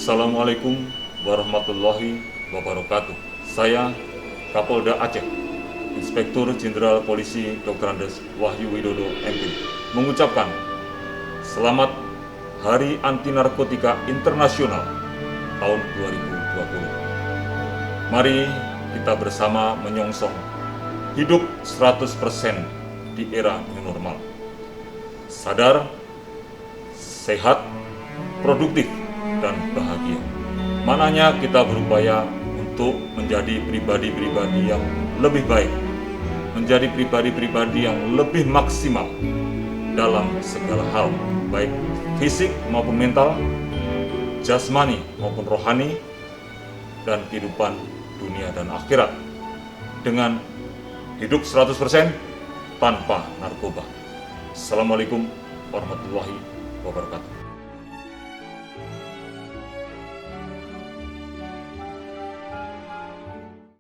Assalamualaikum warahmatullahi wabarakatuh. Saya Kapolda Aceh, Inspektur Jenderal Polisi Dr. Andes Wahyu Widodo MP, mengucapkan selamat Hari Anti Narkotika Internasional tahun 2020. Mari kita bersama menyongsong hidup 100% di era new normal. Sadar, sehat, produktif, dan bahagia. Mananya kita berupaya untuk menjadi pribadi-pribadi yang lebih baik, menjadi pribadi-pribadi yang lebih maksimal dalam segala hal, baik fisik maupun mental, jasmani maupun rohani, dan kehidupan dunia dan akhirat, dengan hidup 100% tanpa narkoba. Assalamualaikum warahmatullahi wabarakatuh.